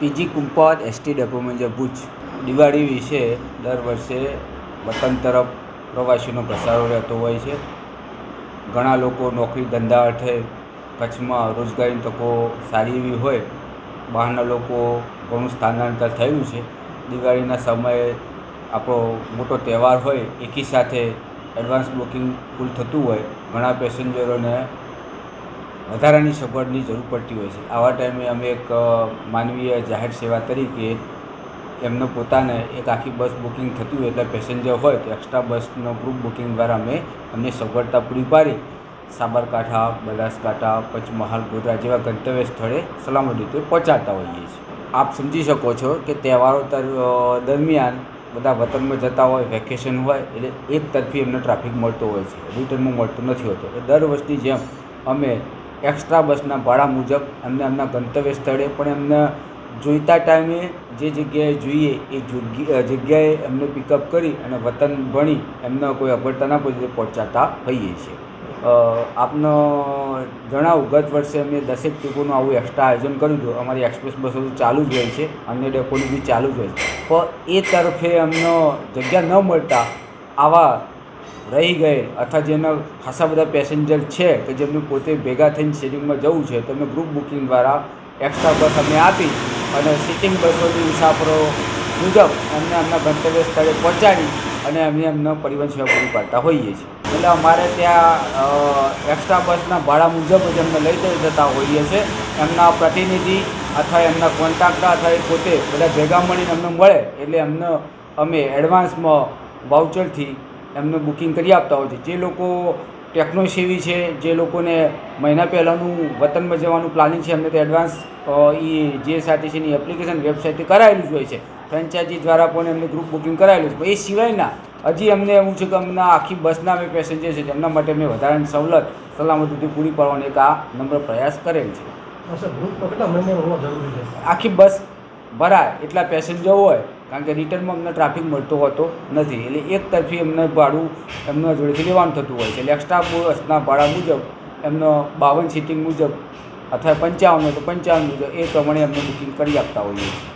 PG Kumpavat ST depot manager Bhuj Diwali વિશે દર વર્ષે વતન તરફ પ્રવાસીઓનો ઘસારો રહેતો હોય છે. ઘણા લોકો નોકરી ધંધા અર્થે કચ્છમાં રોજગારીની તકો સારી એવી હોય, બહારના લોકો ઘણું સ્થાનાંતર થયું છે. દિવાળીના સમયે આપણો મોટો તહેવાર હોય, એકી સાથે એડવાન્સ બુકિંગ ફૂલ થતું હોય, ઘણા પેસેન્જરોને વધારાની સગવડની જરૂર પડતી હોય છે. આવા ટાઈમે અમે એક માનવીય જાહેર સેવા તરીકે એમને પોતાને એક આખી બસ બુકિંગ થતી હોય એટલે પેસેન્જર હોય તો એક્સ્ટ્રા બસનો ગ્રુપ બુકિંગ દ્વારા અમે અમને સગવડતા પૂરી પાડી સાબરકાંઠા, બનાસકાંઠા, પંચમહાલ, ગોધરા જેવા ગંતવ્ય સ્થળે સલામત રીતે પહોંચાડતા હોઈએ છીએ. આપ સમજી શકો છો કે તહેવારો દરમિયાન બધા વતનમાં જતા હોય, વેકેશન હોય એટલે એક તરફી એમને ટ્રાફિક મળતો હોય છે, રિટર્નમાં મળતો નથી હોતો. એટલે દર વર્ષની જેમ અમે એક્સ્ટ્રા બસના ભાડા મુજબ એમને એમના ગંતવ્ય સ્થળે પણ એમને જોઈતા ટાઈમે જે જગ્યાએ જોઈએ એ જગ્યાએ એમને પિકઅપ કરી અને વતન ભણી એમને કોઈ અગવડતા ના પડે પહોંચાડતા હોઈએ છીએ. આપને જણાવું, ગત વર્ષે અમે 10 ટ્રીપોનું આવું એક્સ્ટ્રા આયોજન કર્યું હતું. અમારી એક્સપ્રેસ બસો તો ચાલુ જ હોય છે, અન્ય ડેપોની બી ચાલુ જ હોય છે, પણ એ તરફે અમને જગ્યા ન મળતા આવા રહી ગયેલ અથવા જેના ખાસા બધા પેસેન્જર છે કે જેમને પોતે ભેગા થઈને શેરિંગમાં જવું છે તો અમે ગ્રુપ બુકિંગ દ્વારા એક્સ્ટ્રા બસ અમે આપી અને સિટિંગ બસોની મુસાફરો મુજબ એમને એમના ગંતવ્ય સ્થળે પહોંચાડી અને અમે એમનો પરિવહન સેવા પૂરી પાડતા હોઈએ છીએ. એટલે અમારે ત્યાં એક્સ્ટ્રા બસના ભાડા મુજબ જ અમને લઈ જતા હોઈએ છીએ. એમના પ્રતિનિધિ અથવા એમના કોન્ટ્રાક્ટર અથવા એ પોતે બધા ભેગા મળીને અમને મળે એટલે એમને અમે એડવાન્સમાં વાઉચરથી એમને બુકિંગ કરી આપતા હોય છે. જે લોકો ટેકનોસેવી છે, જે લોકોને મહિના પહેલાંનું વતનમાં જવાનું પ્લાનિંગ છે, એમને તો એડવાન્સ એ જીએસઆરટીસીની એપ્લિકેશન વેબસાઇટથી કરાયેલું જ હોય છે. ફ્રેન્ચાઇઝી દ્વારા પણ એમને ગ્રુપ બુકિંગ કરાયેલું છે. એ સિવાયના હજી અમને એવું છે કે અમને આખી બસના અમે પેસેન્જર છે તેમના માટે અમે વધારાની સવલત સલામતીથી પૂરી પાડવાનો એક આ નમ્ર પ્રયાસ કરેલ છે. આખી બસ ભરાય એટલા પેસેન્જર હોય, કારણ કે રિટર્નમાં અમને ટ્રાફિક મળતો હોતો નથી એટલે એક તરફી એમને ભાડું એમના જોડેથી લેવાનું થતું હોય છે. એટલે એક્સ્ટ્રા બસના ભાડા મુજબ એમનો 52 સીટિંગ મુજબ અથવા 55 હોય તો 55 મુજબ એ પ્રમાણે એમને બુકિંગ કરી આપતા હોઈએ છીએ.